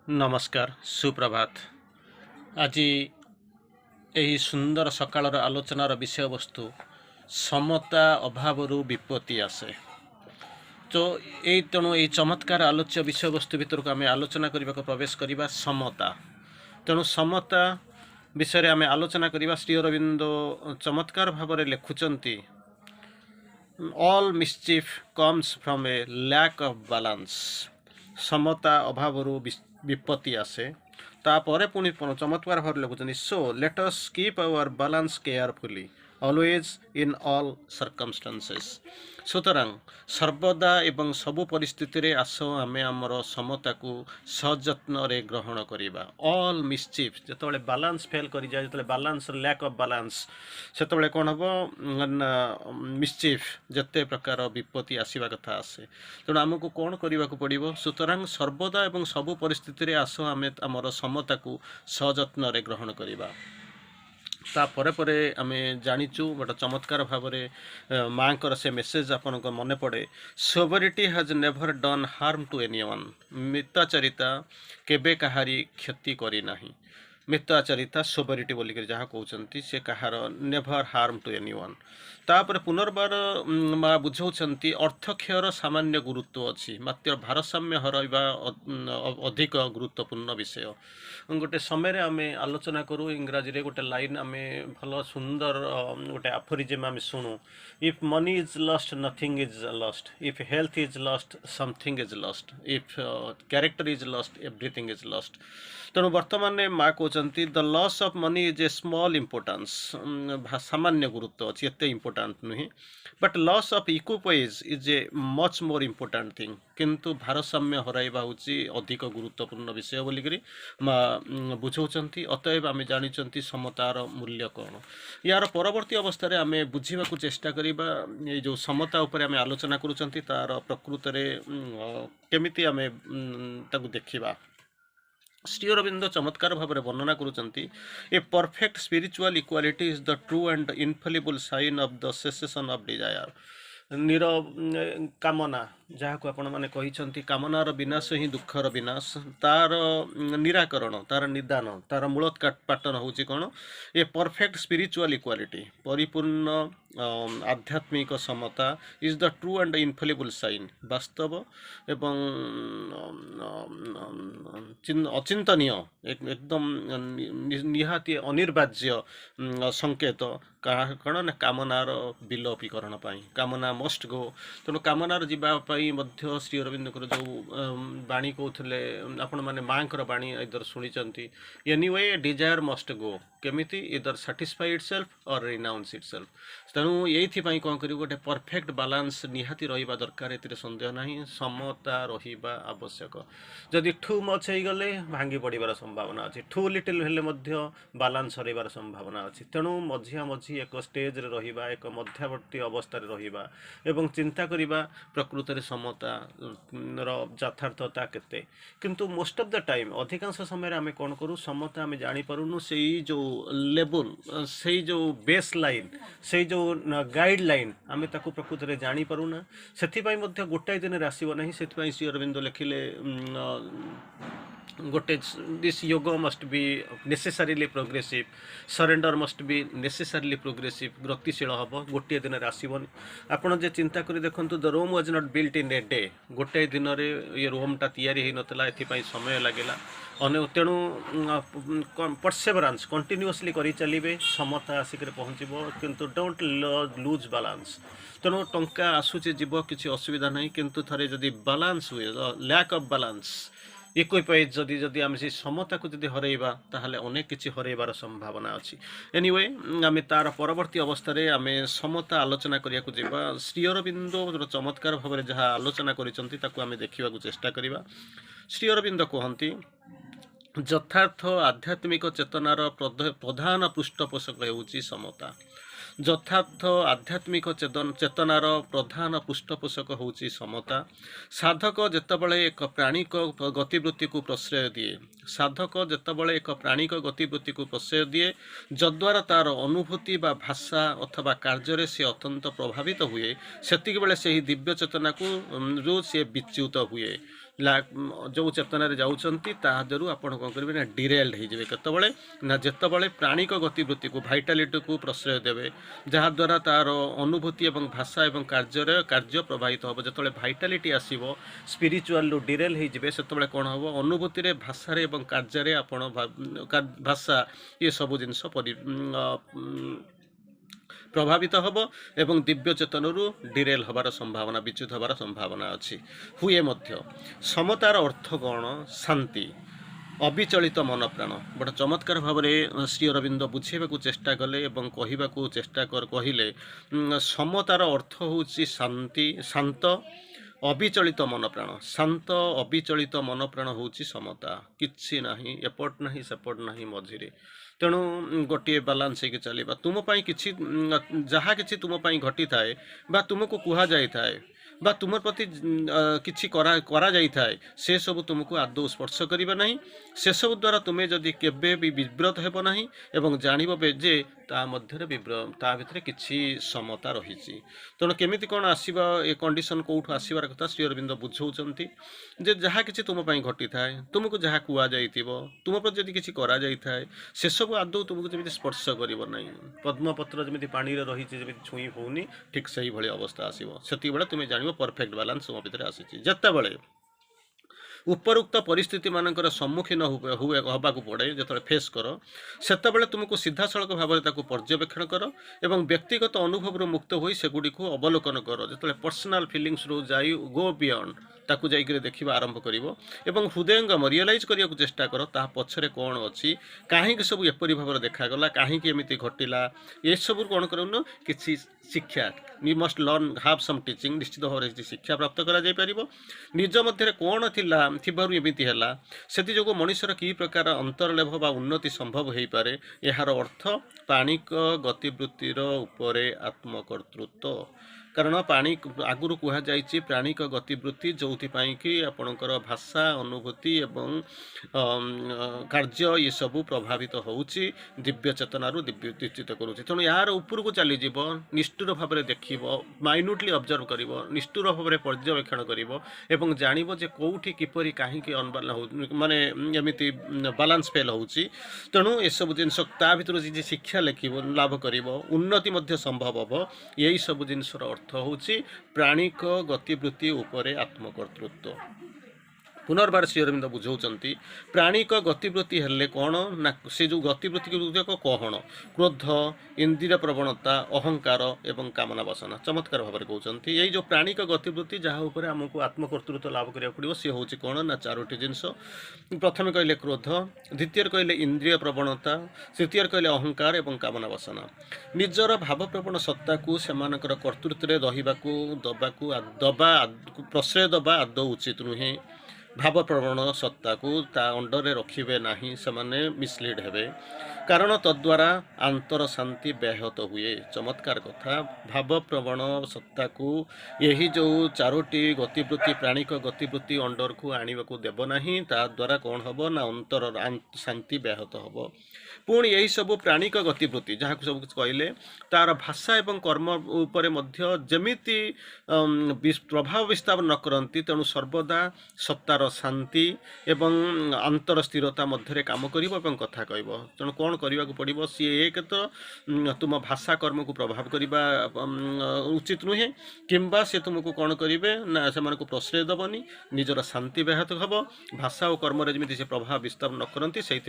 नमस्कार सुप्रभात। आज यही सुंदर सकाळर आलोचनार विषय वस्तु समता अभावरू विपत्ति आसे। तो यही तेणु यही चमत्कार आलोच्य विषय वस्तु भितर को आम आलोचना करने को प्रवेश करवा समता। तेणु समता विषय आम आलोचना करवा। श्री अरविंद चमत्कार भाव में लिखुंट all mischief comes from a lack of balance. समता अभावरू विपत्ति आसे। तापर पुणी चमत्कार भाव लिखुं so let us keep our balance carefully always in all circumstances. सुतरां सर्वदा एवं सबु परिस्थिति रे आस आमे आमर समता को सजत्न रे ग्रहण करिबा। ऑल मिस्चिफ जतबेले बैलेंस फेल करि जाय, जतबेले बैलेंस लैक ऑफ बैलेंस, सेतबेले कोन हबो मिस्चिफ जते प्रकार विपत्ति आसीबा कथा आसे। तेणु आमको कौन करने को पड़ो। सुतरां सर्वदा एवं सबु परिस्थिति रे आस आमे आमर समता को सजत्न रे ग्रहण करिबा। तापर परे आमे जानिचु बट चमत्कार भाव में माँ से मेसेज आपन को मन पड़े। Sobriety has never done harm to anyone. मिताचारिता केबे कहारी क्षति करी नाही। मिताचारिता सोवरिटी बोलिक जहाँ कहते से कहार नेभर हार्म टू एनीवन। तापर पुनर्बार माँ बुझाऊँच अर्थक्षयर सामान्य गुरुत्व अच्छी, मात्र भारसाम्य हरइबा अधिक गुरुत्वपूर्ण विषय। गोटे समय आम आलोचना करूँ इंग्राजी रे गोटे लाइन आम भल सुंदर गोटे आफोरिजम आम शुणु। If money is lost nothing is lost, if health is lost something is lost, if character is lost everything is lost. तेणु बर्तमान माँ कहते the loss of money is a small importance. सामान्य गुरुत्व अच्छी, एत इम्पोर्टाट नुहे। But loss of equipoise is a much more important thing. किंतु भारसाम्य हराइबा होची अधिक गुरुत्वपूर्ण विषय बोलिक माँ बुझाऊँच। अतएव आम जानी समतार मूल्य कौन। यार परवर्ती अवस्था आम बुझा चेष्टा करवा ये जो समता उपर आम आलोचना करुँच तार प्रकृत केमिति आम देखा। श्री अरविंद चमत्कार भाव में वर्णना करुँच a perfect spiritual equality is the true and infallible sign of the cessation of desire. निर कामना जहाँ को आपण मैंने कही कामनार विनाश ही दुखर विनाश। तार निराकरण, तार निदान, तार मूलोत्पाटन होची कौन ए परफेक्ट स्पिरिचुअल इक्वालिटी, परिपूर्ण आध्यात्मिक समता is the true and infallible sign. वास्तव एवं अचिंतनीय एकदम निहाती अनिर्वाज्य संकेत कौन ना कामनार विलोपीकरण पाई। कामना मस्ट गो। तेणु कामनार जीवाई मध्य श्री अरविंद जो बाणी कहते आपण मैंने माँ बाणी इधर शुणी एनीवे डिजायर मस्ट गो। केमिति इधर सैटिस्फाई इटसेल्फ और रिनाउंस इटसेल्फ। तेणु ये कौन कर गोटे परफेक्ट बालांस निहाती रहा दरकार, ए सन्देह ना। समता रहा आवश्यक। जदि ठू मच हो गले भांगी पड़ार संभावना अच्छी, ठू लिटिल हेले बालांस हरइबार संभावना अच्छी। तेणु मझिया मझी एक स्टेज रे रहिबा, एक मध्यवर्ती अवस्था रे रहिबा एवं चिंता करिबा प्रकृत रे समता यथार्थता केते। किंतु मोस्ट ऑफ द टाइम अधिकांश समय आम कौन करूँ समता आम जानी पारुनु से जो लेवल, से जो बेस लाइन, से जो गाइड लाइन आम ताकू प्रकृत रे जानी पारुना। सेथिपाई मध्य गोटाए दिन रे आसीबो नाही। सेथिपाई श्री अरविंद लिखिले गोटे दिस योग must be necessarily progressive, surrender must be necessarily progressive. गतिशील हम गोटे दिन आसबनी। आपड़ जे चिंता कर देखूँ the Rome was not built in a day. गोटे दिन में ये रोमटा तैयारी होता, एपाई समय लगे। तेणु परसेवरांस कंटिन्यूअसली करी चलिए, समता आसिक पहुँचब। किंतु डोंट लूज बालांस। तेणु टंका आसूची जीव किसी असुविधा नहीं, किंतु थरे जदि बालांस हुए, लैक ऑफ बालांस इक्विपाइज जदि जदि आम से समता को जदि हरइबा ताहले अनेक किछि हरइबार संभावना अच्छी। एनीवे आम तार परवर्ती अवस्था आम समता आलोचना करिया को जिबा। श्री अरविंद चमत्कार भाव में जहाँ आलोचना करिसंती ताकू आम देखा चेष्टा करिबा। श्री अरविंद कहती यथार्थ आध्यात्मिक चेतनार प्रधान पृष्ठपोषक हेउची समता। यथार्थ आध्यात्मिक चेतनार प्रधान पृष्ठपोषक होउची समता। साधक जेतेबेले एक प्राणिक गतिवृत्ति को प्रश्रय दिए, साधक जेतेबेले एक प्राणिक गतिवृत्ति को प्रश्रय दिए जद्वारा तार अनुभूति बा भाषा अथवा कार्य से अत्यंत प्रभावित हुए, सेतिक बेले से दिव्य चेतना को सी विच्युत हुए। जो चेतन जाऊँगी तादू आप करेंगे ना डिरेल्ड हो केतबले ना जितेबाला प्राणिक गतिवृत्ति को भाइटालिटी को प्रश्रय देवे जहाद्वारा तार अनुभूति और भाषा और कार्य प्रभावित हम जो भाइटालिटी आसो स्पिरिचुआल डिरेल हो से कौन हम अनुभूति भाषा और कार्य आपण भाषा ये सब जिनस प्रभावित हम एवं दिव्य चेतन डिरेल हबार संभावना विच्युत हबार संभावना अच्छी हुए मध्य समतार अर्थ कौन शांति अविचलित मन प्राण बड़ा चमत्कार भाव में श्री अरविंद बुझेबा चेष्टा कले एवं कहवाक चेष्टा कहले समतार अर्थ हूँ शांति शांत अविचलित मन प्राण शांत अविचलित मन प्राण हूँ समता किसी ना एपट ना सेपट ना मझिरे तेणु गोटे बालांस हो चलवा तुमपाई कि जहाँ कि तुमपाई घटी थाए बा तुमको कुहा जाई थाए बा तुम प्रति किसी करा जाई थाए से सब तुमको आदौ स्पर्श करिबा नहीं से सब द्वारा तुम्हें जदि केबे भी विव्रत हेब नहीं एवं जानिबे जे ता मध्य ता भितर किछि समता रही तेणु केमिति कौन आसवा ए कंडीशन कौटू आसबार कथा श्री अरविंद बुझाउछंती जे जहाँ किछि तुम पाई घटी थाए तुमको जहाँ कुआ जाइतिबो तुम प्रति जदि किछि करा जाई थाए से सब आदौ तुमको जमी स्पर्श करिबो नहीं पद्मपत्र जमी पानी रही छुई होनी ठीक से ही अवस्था आसो से तुम्हें जान परफेक्ट बालांस तुम भितर आसी जितेबाला उपरोक्त परिस्थिति मानकर सम्मुखीन हुए हवाक पड़े जो फेस कर सेतबेले तुमको सीधा सड़क भाव में पर्यवेक्षण कर एवं व्यक्तिगत अनुभव मुक्त हो सेगुड़ी को अवलोकन कर जो पर्सनाल फिलिंग्स रू जाई गो बियॉन्ड ताकू जाइए देखा आरंभ कर हृदयंगम रियलाइज करने को चेष्टा कर ता पछरे कौन अच्छी कहीं सब एपरी भाव देखागला कहीं एमती घटला ये सब कौन कर कि शिक्षा you must learn have some teaching निश्चित भाव में शिक्षा प्राप्त कर निज मध्य कौन थिबारु एमिति हैला सेति जोगो मनुष्यर की प्रकार अंतरलेभ बा उन्नति संभव हो पारे यार अर्थ पाणिक गतिवृत्तिर उपरे आत्मकर्तृत्व कारण पाणी आगुरी कहुई प्राणिक गतिवृत्ति जो कि आपणकर भाषा अनुभूति एवं कार्य ये सब प्रभावित होउची दिव्य चेतनारू दिव्यचित करुँच तेणु यार उपरकू चलीज निष्ठुर भाव में देख माइन्यूटली ऑब्जर्व कर निष्ठुर भाव में पर्यवेक्षण कर जानव जे कौटी किपरि कहीं माने एमती बालांस फेल होउची तेणु ये सब जिनस ता भीतर जी शिक्षा लेखिब लाभ कर उन्नति मध्य संभव हम यही सब जिनसर अर्थ हूँ प्राणिक गतिवृत्ति उपरे आत्मकर्तृत्व पुनर्बार श्री अरविंद बुझाउछंती प्राणिक गतिवृत्ति हेल्ले कौन ना से जो गतिवृत्ति गुड़िक कौन क्रोध इंद्रिय प्रवणता अहंकार एवं कामना वासना चमत्कार भाव में कहते यही जो प्राणिक गतिवृत्ति जहाँ उपर आमको आत्मकर्तृत्व लाभ करा पड़ो सी हूँ कौन ना चारोटी जिनस प्रथम कहले क्रोध द्वितीय कहले इंद्रिय प्रवणता तृतीय कहले अहंकार एवं कामना वासना निजर भावप्रवण सत्ता को सेमानकर कर्तृत्व दबा प्रश्रय दबा आदौ उचित नुहे भावप्रवण सत्ता को ता अंडर रखिबे नहीं सेमाने मिसलीड हेबे कारण तद्वारा आंतर शांति व्याहत हुए चमत्कार कथा भावप्रवण सत्ता को यही जो चारोटी गतिवृत्ति प्राणिक गतिवृत्ति अंडर को आने को देव नहीं ता द्वारा कौन हम ना अंतर शांति व्याहत हम पुणी यही सब प्राणिक गतिवृत्ति जहाँ सब कहले तार भाषा एवं कर्म उपरे मध्य जमिति प्रभाव विस्तार न करती तेणु सर्वदा सत्तार शांति एवं अंतर स्थिरता मध्य काम कर कथा कह तेणु कौन करने को पड़ो सी एक तो तुम भाषा कर्म को प्रभाव करने उचित नुहे किंबा से तुमको कौन करेंगे ना से प्रश्रय दबनी निजर शांति व्याहत हम भाषा और कर्म जमी से प्रभाव विस्तार न करती से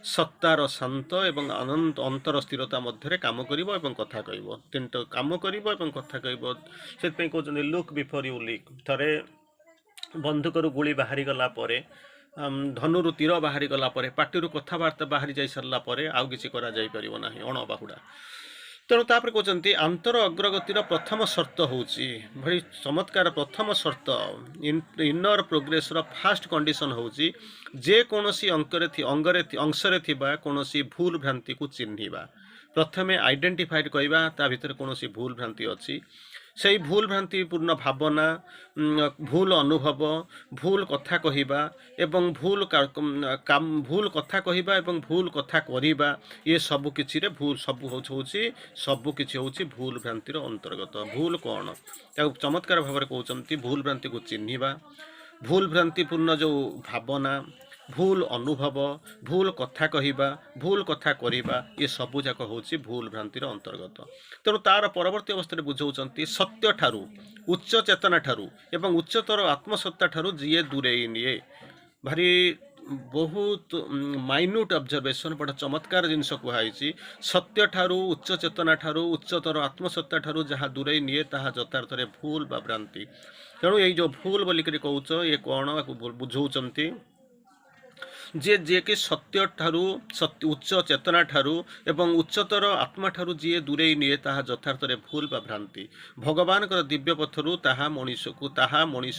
सत्तार शांत एवं अनंत अंतर स्थिरता मध्य काम कर कथा कह तीन कम कर कथा कह से कहते लुक बिफोर यू लिक थे बंधुकर गुली बाहरी गला परे धनुरु तीर बाहरी गला परे पार्टी कथबार्ता बाहरी जाई सारा पर आउ किसी करा जाई परिबो नाही अणबाहुड़ा तेणु तापर कहते आंतर अग्रगतिर प्रथम शर्त हूँ भाई चमत्कार प्रथम शर्त इनर प्रोग्रेसर फास्ट कंडीशन हूँ जेकोसी अंशरे थिबा कोनोसी भूल भ्रांति को चिन्हिबा प्रथमे आइडेंटिफाइड कहवा ता भीतर कोनोसी भूल भ्रांति अच्छी से भूल भ्रांतिपूर्ण भावना भूल अनुभव भूल कथा कहवा एवं भूल कथा कहवा एवं भूल कथा करवा ये सब किछि रे भूल सब किछि होछि भूल भ्रांतिर अंतर्गत भूल कौन चमत्कार भाव में कहते भूल भ्रांति को चिन्हिबा भूल भ्रांतिपूर्ण जो भावना, भूल अनुभव, भूल कथा कहवा, भूल कथा करवा, ये सबू जाक हूँ भूल भ्रांतिर अंतर्गत। तेणु तार परवर्ती अवस्था बुझाऊँ सत्य ठारू, उच्च चेतना ठारू एवं उच्चतर आत्मसत्ता ठारू जीए दूरेई निए। भारी बहुत माइन्यूट ऑब्जर्वेशन बड़ा चमत्कार जिनस कहुई। सत्य ठारू, उच्च चेतना ठारू, उच्चतर आत्मसत्ता ठारू जहाँ दूरेई निए ताहा यथार्थ रे भूल बा भ्रांति। तेणु ये जो भूल बोलिक कौच ये कौन बुझाऊँ जे जे कि सत्य ठारू, सत्य उच्च चेतना ठारू एवं उच्चतर आत्मा ठारू जी दूरेई निए ताहा यथार्थ रे भूल बा भ्रांति। भगवान दिव्य पथरू ताहा मनीष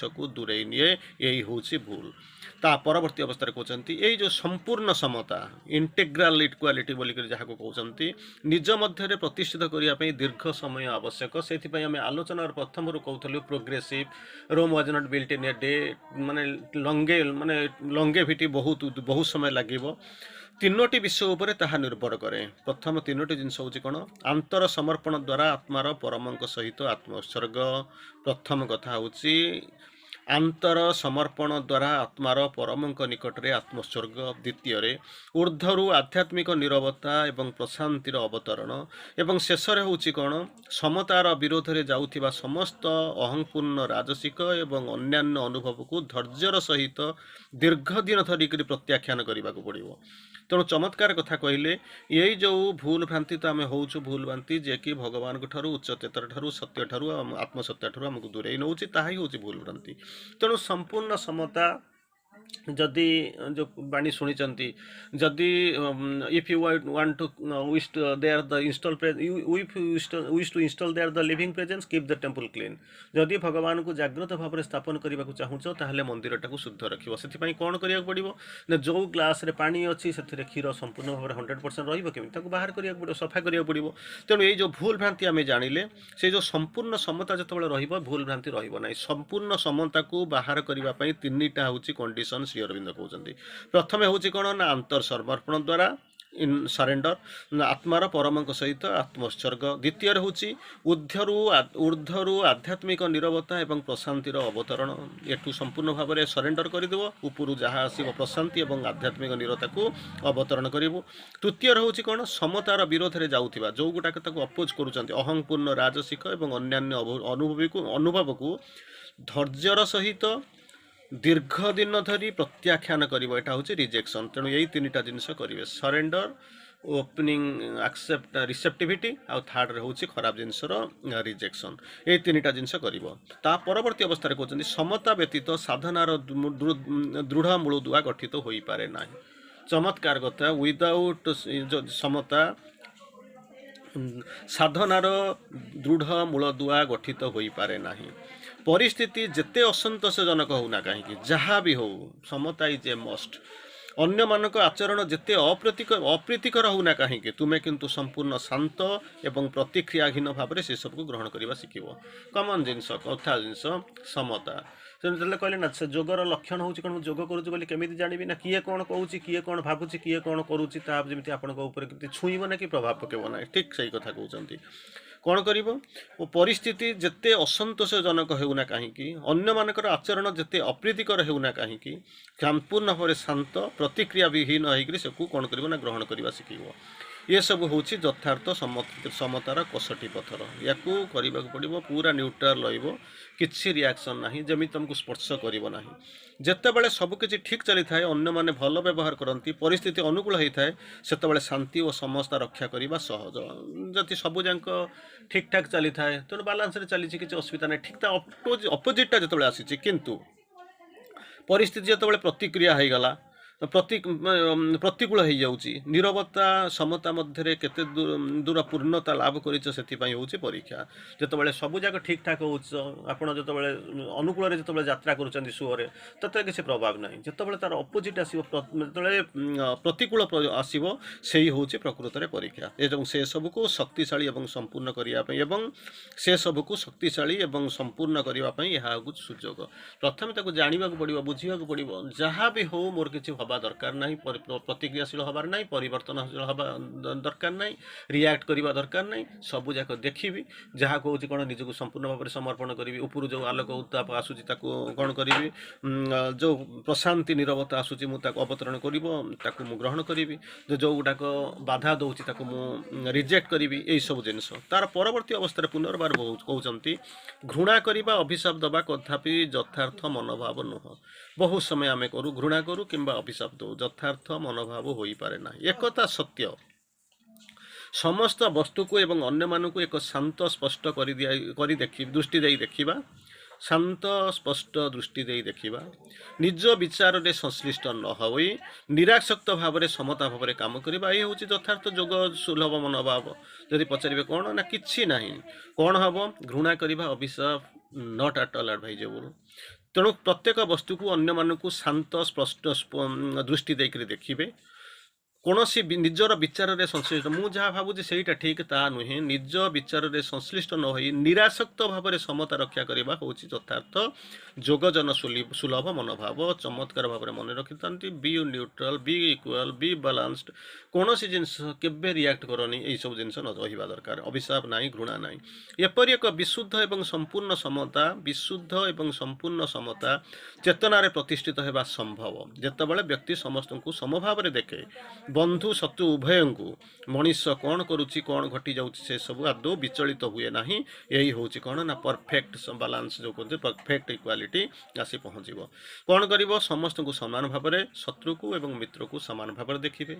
को दूरेई निए, यही होची भूल। ता परवर्ती अवस्था कहते यही जो संपूर्ण समता, इंटेग्राल इक्वालिटी बोलिक जहाँ को कहते निज मध्य प्रतिष्ठित करने दीर्घ समय आवश्यक। से आम आलोचनार प्रथम कहूँ progressive Rome was not built in a day, माने लंगेविटी बहुत समय लगे। तीनोटी विषय उपर ताहा निर्भर करे। प्रथम तीनोटी जिनस हूँ कौन, आंतर समर्पण द्वारा आत्मार परमंक सहित आत्मोत्सर्ग। प्रथम कथा हूँ आंतर समर्पण द्वारा आत्मार परमंक निकटरे आत्मोत्सर्ग। द्वितीय ऊर्ध्वरु आध्यात्मिक निरवता एवं प्रशांतिर अवतरण। एवं शेष हूँ कौन, समतार विरोध में जाउथिबा समस्त अहंपूर्ण राजसिक एवं अन्यान्य अनुभव को धैर्यर सहित दीर्घ दिन धरिक प्रत्याख्यान करने को पड़ो। तेणु चमत्कार कथा कहले यही जो भूल भ्रांति तो आम हूँ भूल भ्रांति जे कि भगवान ठारू, उच्च चेतर ठारू, सत्य ठारू, आत्मसत्या ठारू आमको दूरे नौ, ताही हूँ भूल भ्रांति। तेणु संपूर्ण समता जदि जो बाणी शुणी जदि if you want to wish there the install wish to install there the living presence keep the temple clean. जदि भगवान को जाग्रत भाव में स्थापन करने को चाहूच ताहले मंदिर टाक शुद्ध रखिब। से कौन करिया पड़िबो ना जो ग्लास रे पानी अच्छी से क्षीर संपूर्ण भाव में 100% रही बाहर करिया पड़िबो, सफा करिया पड़िबो। तेणु ये जो भूल भ्रांति आम जानिले से जो संपूर्ण समता जो रहिबो भूल भ्रांति रहिबो नाही। संपूर्ण समता को बाहर करने तीनटा हूँ कंडीशन श्री अरविंद कहते। प्रथम हूँ कौन ना अंतर समर्पण द्वारा इन सरेंडर आत्मार परमंक सहित आत्मोत्सर्ग। द्वितीय हूँ ऊर्ध्वरु आध्यात्मिक निरवता एवं प्रशांतिर अवतरण। एठू संपूर्ण भाव में सरेंडर करदेव, उपरू जहाँ आसो प्रशांति और आध्यात्मिक निरता को अवतरण करूँ। तृतीय हूँ कौन, समतार विरोध में जाऊा जो गुटाक अपोज करुँच अहंपूर्ण राजसिक और अन्यान्य अनुभव को धैर्यर सहित दीर्घ दिन धरी प्रत्याख्यान करिवो। एटा होची रिजेक्शन। तेणु यही तीनटा जिनस करेंगे, सरेंडर, ओपनिंग एक्सेप्ट रिसेप्टिविटी आ थर्ड रे होची खराब जिनसर रिजेक्शन। ये तीनटा जिनस करिवो। ता परवर्ती अवस्था कहते समता व्यतीत साधनार दृढ़ मूलदुआ गठित हो पारे ना। चमत्कार कथा, विदाउट समता साधनार दृढ़ मूलदुआ गठित हो पारे ना। परिस्थिति जेते असंतोषजनक होना कहीं जहाँ भी हो, समता इज ए मस्ट। अन्य मानक आचरण जेते अप्रीतिकर होना कहीं तुम्हें किंतु संपूर्ण शांत एवं प्रतिक्रियाहीन भाव में से सबको ग्रहण करने शिखब। कमन जिनस कथा जिनस समता। कहले ना से जोगर लक्षण हूँ कौन, जोग करुँच केमी जानवी ना किए कौन कहूँ, किए कौन भावुँ, किए कौन करुँच जमी आपंकर छुईब ना कि प्रभाव पकेब ना। ठीक सही कथा कहते। कौन करिवो परिस्थिति जेते असंतोषजनक होना कहीं, अन्य मानकर आचरण जेते अप्रीतिकर होना कहीं संपूर्ण भाव में शांत प्रतिक्रिया विहीन होकर से कौन करिवो ना ग्रहण करने शिखब। ये सब हूँ यथार्थ समतार कसटी पथर। या करने पड़ो पूरा न्यूट्राल रहिबो, किसी रिएक्शन ना जमी तुमको स्पर्श करिवो नाही। जेतेबेले सबकिछि ठीक चली थाए, अन्य माने भल व्यवहार करती, परिस्थिति अनुकूल होता है, सेतेबेले शांति और समस्या रक्षा करने सहज। जदि सबुजाक ठीक ठाक चली थाए तेणु बालांस चली किसी असुविधा नहीं। ठीक अपोजिटा जो आसी किंतु परिस्थिति जो प्रतिक्रिया हो गला प्रतिकूल हो जाऊँगी, नीरवता समता मध्य केते दूर पूर्णता लाभ कर परीक्षा। जो सबूक ठीक ठाक हो जो अनुकूल जो यात्रा कर सुअरे तो किसी प्रभाव ना। जो तार अपोजिट आसो प्रतिकूल आसो से हूँ प्रकृत में परीक्षा। एवं से सबको शक्तिशाली और संपूर्ण करने से सबको शक्तिशाली और संपूर्ण करने यह सुजोग। प्रथम जानवा पड़ो, बुझा पड़ो, जहाँ भी हो मोर किसी हवा दरकार नहीं, प्रतिक्रियाशील हबार नहीं, परिवर्तनशील हवा दरकार नहीं, रिएक्ट करवा दरकार नहीं। सबू जाक देखी जहाँ कौन कौन निजक संपूर्ण भाव में समर्पण करी, ऊपर जो आलोक उत्ताप आसूची कौन करी, जो प्रशांति नीरवता आसूची मुझे अवतरण कर ग्रहण करी, जो गुड़ाक बाधा दूसरी रिजेक्ट करी, यही सब जिनस तार परवर्ती अवस्था पुनर्बार कहते घृणा करवा अभिशाप दबा कदापि यथार्थ मनोभाव नुह। बहुत समय आम करूँ घृणा करूँ कि अभिशाप दो, यथार्थ मनोभाव हो पारे ना। एकता सत्य समस्त वस्तु को एवं अन्य मानक एक शांत स्पष्ट कर दृष्टि दे देखा, शांत स्पष्ट दृष्टि दे देखा, निज विचार रे संश्लिष्ट न होई निरासक्त भाव में समता भाव में काम करवा, ये हूँ यथार्थ जोग सुलभ मनोभाव। जदि पचारे कौन ना कि ना कौन हम घृणा करवा अभिशाप नॉट एट ऑल एडवाइजेबल। तेणु प्रत्येक वस्तु को अन्य मानक शांत स्पष्ट दृष्टि देकर देखिए, कौन सी निजर विचार रे संश्लिष्ट मु जहाँ भावुँ सहीटा ठीक ता नुहे, निज विचार रे संश्लिष्ट न होई निरासक्त भाव में समता रक्षा करवा हूँ यथार्थ जोगजन सुलभ मनोभाव। चमत्कार भाव में मन रखी था, be neutral, be equal, be balanced, कौन सी जिनस केबे रिएक्ट करनी, यही सब जिनस न रहा दरकार। अभिशाप ना, घृणा ना, एपरी एक विशुद्ध एवं संपूर्ण समता, विशुद्ध एवं संपूर्ण समता चेतनार प्रतिष्ठित होगा संभव जितेबाला व्यक्ति समस्त को समभाव देखे, बंधु शत्रु उभय को मनीष कौन करुच्ची कौन घटी जाऊँ से सब आदौ विचलित हुए ना। यही हूँ कौन ना परफेक्ट बालांस जो कहते परफेक्ट इक्वालिटी आसी पहुँचब। कौन कर समस्त को समान भाव में, शत्रु को एवं मित्र को समान भाव में देखिए,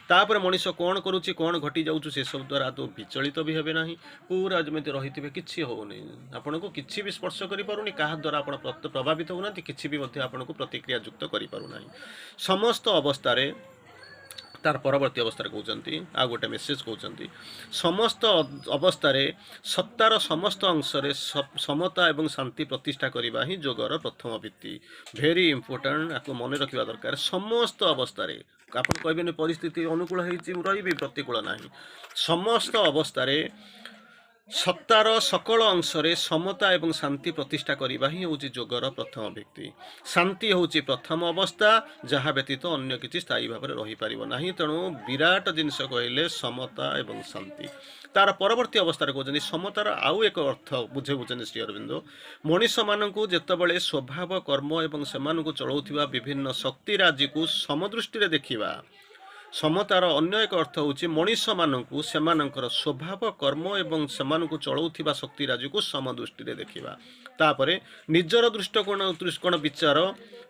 तापर मनीष कौन करुच्ची कौन घटी जाऊँ से सब द्वारा आदौ विचलित भी हे ना। पूरा जमी रही किसी होनी, आपन को किसी भी स्पर्श करें क्या द्वारा आप प्रभावित होना, किसी भी आपन को प्रतिक्रिया युक्त करें। समस्त अवस्था तार परवर्ती अवस्था कहते आ गोटे मेसेज कहते समस्त अवस्था सत्तार समस्त अंशरे समता एवं शांति प्रतिष्ठा करवा ही जोगर प्रथम भित्ति। भेरी इंपोर्टेंट, आपको मन रखा दरकार। समस्त अवस्था आप कहबे परिस्थिति अनुकूल रही प्रतिकूल ना, समस्त अवस्था सत्तार सकल अंशरे समता एवं शांति प्रतिष्ठा करवा ही हूँ जोगर प्रथम व्यक्ति। शांति हूँ प्रथम अवस्था, जहाँ व्यतीत अन्य किसी स्थायी भाव में रही पार ना। तेणु विराट जिनस कहले समता एवं शांति। तार परवर्ती अवस्था कहते समतार आउ एक अर्थ बुझे बुझे श्री अरविंद मनीष मानू जितेबाला स्वभाव कर्म एवं से चलाउथिबा विभिन्न शक्ति राज्य को समदृष्टि देखा। समतार अन्य एक अर्थ हूँ मनीष मानू से स्वभाव कर्म एवं से चलाउथिबा शक्ति राज्य को समदृष्टि देखा। तापरे निजर दृष्टिकोण विचार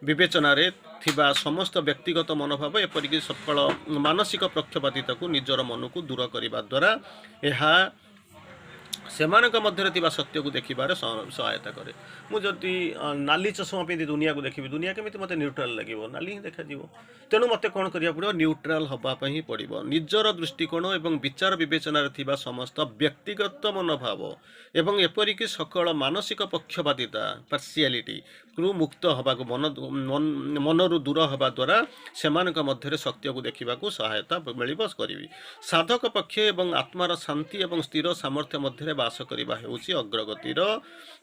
विवेचन थिबा समस्त व्यक्तिगत मनोभाव एपरिक सकल मानसिक पक्षपातिता को निजर मन को दूर करने द्वारा यह सेमानक मध्य थिबा सत्य को देखिबार सहायता करे। मुझे नाली चश्मा पिंधि दुनिया को देखी, दुनिया केमिति मते न्यूट्राल लगे, नाली ही देखा जीवो। तेणु मते कौन करिया पड़ो, न्यूट्राल हवापा ही पड़ो। निजर दृष्टिकोण एवं विचार विवेचन थिबा समस्त व्यक्तिगत मनोभाव एवं एपरिक सकल मानसिक पक्षपातिता पार्शियालिटी रु मुक्त हवा को मनरु दूर हवा द्वारा सेमानक मध्य सत्य को देखा सहायता मिलिब करी। साधक पक्ष एवं आत्मार शांति एवं स्थिर सामर्थ्य मध्य बास करवा हेउछि अग्रगतिर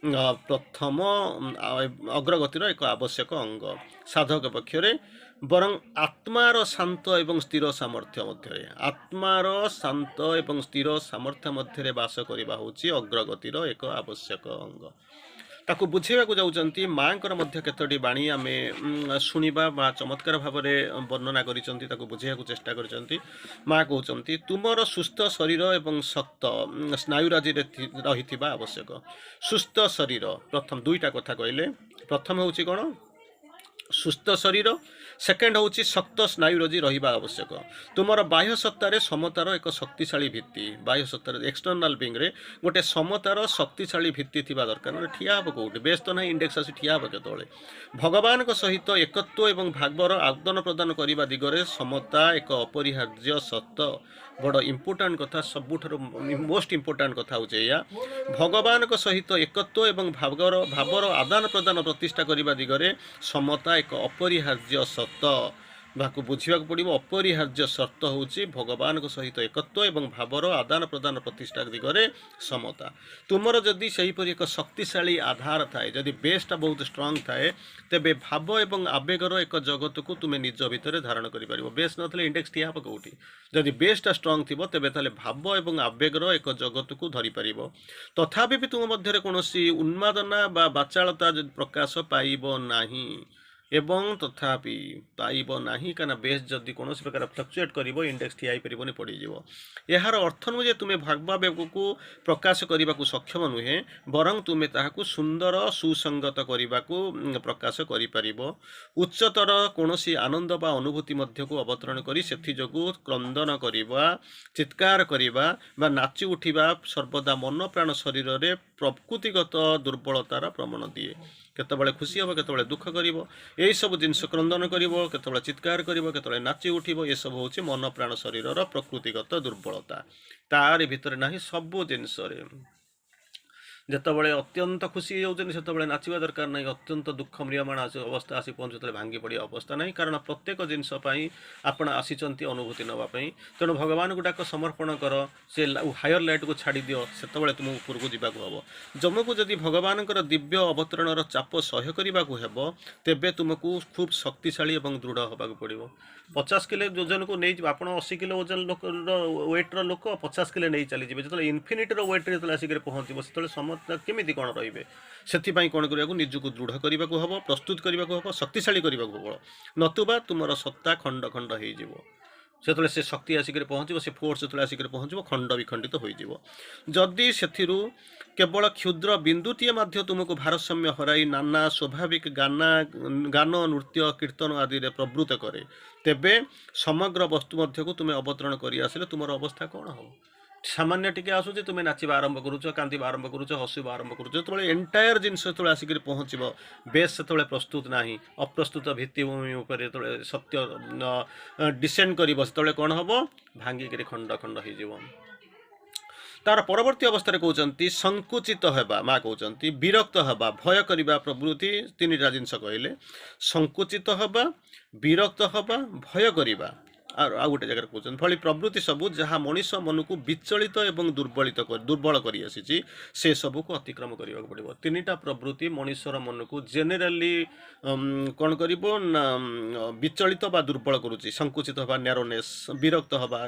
प्रथम अग्रगतिर एक आवश्यक अंग। साधक पक्षरे बरं आत्मार शांत एवं स्थिर सामर्थ्य मध्य, आत्मार शांत एवं स्थिर सामर्थ्य मध्य बास करवा हेउछि अग्रगतिर एक आवश्यक अंग। ताकू बुझेगा जाऊँगी माँ केतोटी बाणी आम शुणा माँ चमत्कार भाव में वर्णना कर बुझेगा चेष्टा कर। माँ कहते तुमर सुस्थ शरीर एवं शक्त स्नायुराजी रही आवश्यक। सुस्थ शरीर प्रथम दुईटा कथा कहले, प्रथम हूँ कौन सुस्थ शरीर, सेकेंड हूँ शक्त स्नायुरजी रहा आवश्यक। तुमर बाह्य सत्तार समतार एक शक्तिशाली भित्ति, बाह्य सत्तार एक्सटर्नाल बिंग रे गोटे समतार शक्तिशाली भित्ति थिबा दरकार। ठिया हम कौटे बेस तो ना इंडेक्स आसी ठिया हम केतले भगवान सहित एकत्व एवं भागवर आदान प्रदान करने दिगरे समता एक अपरिहार्य सत्य। बड़ इम्पोर्टाट कथा, सबुठार मोस्ट इम्पोर्टाट कथा हूँ या भगवान सहित एकत्व एवं भावर आदान प्रदान प्रतिष्ठा करने दिगरे समता एक अपरिहार्य सत्य। ବାକୁ ବୁଝିବାକୁ ପଡ଼ିବ। ଅପରିହାର୍ଯ୍ୟ ସର୍ତ୍ତ ହେଉଛି ଭଗବାନଙ୍କ ସହିତ ଏକତ୍ୱ ଏବଂ ଭାବର ଆଦାନ ପ୍ରଦାନ ପ୍ରତିଷ୍ଠା ଦିଗରେ ସମତା। ତୁମର ଯଦି ସେହିପରି ଏକ ଶକ୍ତିଶାଳୀ ଆଧାର ଥାଏ, ଯଦି ବେସ୍ଟା ବହୁତ ଷ୍ଟ୍ରଙ୍ଗ ଥାଏ, ତେବେ ଭାବ ଏବଂ ଆବେଗର ଏକ ଜଗତକୁ ତୁମେ ନିଜ ଭିତରେ ଧାରଣ କରିପାରିବ। ବେସ୍ ନଥିଲେ ଇଣ୍ଡେକ୍ସ ଠିଆ ହେବ କେଉଁଠି? ଯଦି ବେସ୍ଟା ଷ୍ଟ୍ରଙ୍ଗ ଥିବ ତେବେ ତାହେଲେ ଭାବ ଏବଂ ଆବେଗର ଏକ ଜଗତକୁ ଧରିପାରିବ। ତଥାପି ବି ତୁମ ମଧ୍ୟରେ କୌଣସି ଉନ୍ମାଦନା ବା ବାଚାଳତା ଯଦି ପ୍ରକାଶ ପାଇବ ନାହିଁ, ଏବଂ ତଥାପି ପାଇବ ନାହିଁ, କାରଣ ବେସ୍ ଯଦି କୌଣସି ପ୍ରକାର ଫ୍ଲକ୍ଚୁଏଟ୍ କରିବ ଇଣ୍ଡେକ୍ସ ଠିଆ ହେଇପାରିବନି, ପଡ଼ିଯିବ। ଏହାର ଅର୍ଥ ନୁହେଁ ଯେ ତୁମେ ଭାବାବେଗକୁ ପ୍ରକାଶ କରିବାକୁ ସକ୍ଷମ ନୁହେଁ, ବରଂ ତୁମେ ତାହାକୁ ସୁନ୍ଦର ସୁସଙ୍ଗତ କରିବାକୁ ପ୍ରକାଶ କରିପାରିବ। ଉଚ୍ଚତର କୌଣସି ଆନନ୍ଦ ବା ଅନୁଭୂତି ମଧ୍ୟକୁ ଅବତରଣ କରି ସେଥିଯୋଗୁଁ କ୍ରନ୍ଦନ କରିବା, ଚିତ୍କାର କରିବା ବା ନାଚି ଉଠିବା ସର୍ବଦା ମନ ପ୍ରାଣ ଶରୀରରେ ପ୍ରକୃତିଗତ ଦୁର୍ବଳତାର ପ୍ରମାଣ ଦିଏ। କେତେବେଳେ ଖୁସି ହେବ, କେତେବେଳେ ଦୁଃଖ କରିବ, ଏହିସବୁ ଜିନିଷ କ୍ରନ୍ଦନ କରିବ, କେତେବେଳେ ଚିତ୍କାର କରିବ, କେତେବେଳେ ନାଚି ଉଠିବ, ଏସବୁ ହେଉଛି ମନ ପ୍ରାଣ ଶରୀରର ପ୍ରକୃତିଗତ ଦୁର୍ବଳତା। ତାରି ଭିତରେ ନାହିଁ ସବୁ ଜିନିଷରେ। ଯେତେବେଳେ ଅତ୍ୟନ୍ତ ଖୁସି ହେଇଯାଉଛନ୍ତି ସେତେବେଳେ ନାଚିବା ଦରକାର ନାହିଁ, ଅତ୍ୟନ୍ତ ଦୁଃଖ ମ୍ରିୟମାଣ ଅବସ୍ଥା ଆସି ପହଞ୍ଚୁ ଯେତେବେଳେ ଭାଙ୍ଗି ପଡ଼ିବା ଅବସ୍ଥା ନାହିଁ, କାରଣ ପ୍ରତ୍ୟେକ ଜିନିଷ ପାଇଁ ଆପଣ ଆସିଛନ୍ତି ଅନୁଭୂତି ନେବା ପାଇଁ। ତେଣୁ ଭଗବାନଙ୍କୁ ଡାକ, ସମର୍ପଣ କର, ସେ ହାୟର ଲାଇଟ୍କୁ ଛାଡ଼ି ଦିଅ, ସେତେବେଳେ ତୁମକୁ ଉପରକୁ ଯିବାକୁ ହେବ। ତୁମକୁ ଯଦି ଭଗବାନଙ୍କର ଦିବ୍ୟ ଅବତରଣର ଚାପ ସହ୍ୟ କରିବାକୁ ହେବ, ତେବେ ତୁମକୁ ଖୁବ୍ ଶକ୍ତିଶାଳୀ ଏବଂ ଦୃଢ଼ ହେବାକୁ ପଡ଼ିବ। 50 କିଲୋ ଓଜନକୁ ନେଇଯିବ, ଆପଣ 80 କିଲୋ ଓଜନ ଲୋକର ୱେଟ୍ର ଲୋକ 50 କିଲୋ ନେଇ ଚାଲିଯିବେ, ଯେତେବେଳେ ଇନଫିନିଟିର ୱେଟ୍ରେ ଯେତେବେଳେ ଆସିକି ପହଞ୍ଚିବ ସେତେବେଳେ ସମସ୍ତେ କେମିତି କ'ଣ ରହିବେ? ସେଥିପାଇଁ କ'ଣ କରିବାକୁ, ନିଜକୁ ଦୃଢ଼ କରିବାକୁ ହେବ, ପ୍ରସ୍ତୁତ କରିବାକୁ ହେବ, ଶକ୍ତିଶାଳୀ କରିବାକୁ ହେବ, ନତୁବା ତୁମର ସତ୍ତା ଖଣ୍ଡ ଖଣ୍ଡ ହେଇଯିବ। ସେତେବେଳେ ସେ ଶକ୍ତି ଆସିକରି ପହଞ୍ଚିବ, ସେ ଫୋର୍ସ ଯେତେବେଳେ ଆସିକରି ପହଞ୍ଚିବ, ଖଣ୍ଡ ବିଖଣ୍ଡିତ ହୋଇଯିବ। ଯଦି ସେଥିରୁ କେବଳ କ୍ଷୁଦ୍ର ବିନ୍ଦୁଟିଏ ମଧ୍ୟ ତୁମକୁ ଭାରସାମ୍ୟ ହରାଇ ନାନା ସ୍ୱାଭାବିକ ଗାନ ନୃତ୍ୟ କୀର୍ତ୍ତନ ଆଦିରେ ପ୍ରବୃତ୍ତ କରେ, ତେବେ ସମଗ୍ର ବସ୍ତୁ ମଧ୍ୟକୁ ତୁମେ ଅବତରଣ କରି ଆସିଲେ ତୁମର ଅବସ୍ଥା କ'ଣ ହେବ? ସାମାନ୍ୟ ଟିକେ ଆସୁଛି, ତୁମେ ନାଚିବା ଆରମ୍ଭ କରୁଛ, କାନ୍ଦିବା ଆରମ୍ଭ କରୁଛ, ହସିବା ଆରମ୍ଭ କରୁଛ। ଯେତେବେଳେ ଏଣ୍ଟାୟାର ଜିନିଷ ଯେତେବେଳେ ଆସିକରି ପହଞ୍ଚିବ, ବେସ୍ ସେତେବେଳେ ପ୍ରସ୍ତୁତ ନାହିଁ, ଅପ୍ରସ୍ତୁତ ଭିତ୍ତିଭୂମି ଉପରେ ଯେତେବେଳେ ସତ୍ୟ ଡିସେଣ୍ଡ କରିବ, ସେତେବେଳେ କ'ଣ ହେବ? ଭାଙ୍ଗିକିରି ଖଣ୍ଡ ଖଣ୍ଡ ହେଇଯିବ। ତାର ପରବର୍ତ୍ତୀ ଅବସ୍ଥାରେ କହୁଛନ୍ତି ସଂକୁଚିତ ହେବା। ମା କହୁଛନ୍ତି ବିରକ୍ତ ହେବା, ଭୟ କରିବା ପ୍ରବୃତ୍ତି, ତିନିଟା ଜିନିଷ କହିଲେ। ସଂକୁଚିତ ହେବା, ବିରକ୍ତ ହେବା, ଭୟ କରିବା, ଆଉ ଗୋଟେ ଜାଗାରେ କହୁଛନ୍ତି ଭଳି ପ୍ରବୃତ୍ତି ସବୁ ଯାହା ମଣିଷ ମନକୁ ବିଚଳିତ ଏବଂ ଦୁର୍ବଳ କରି ଆସିଛି, ସେ ସବୁକୁ ଅତିକ୍ରମ କରିବାକୁ ପଡ଼ିବ। ତିନିଟା ପ୍ରବୃତ୍ତି ମଣିଷର ମନକୁ ଜେନେରାଲି କ'ଣ କରିବ ନା ବିଚଳିତ ବା ଦୁର୍ବଳ କରୁଛି। ସଂକୁଚିତ ହେବା, ନ୍ୟାରୋନେସ୍, ବିରକ୍ତ ହେବା,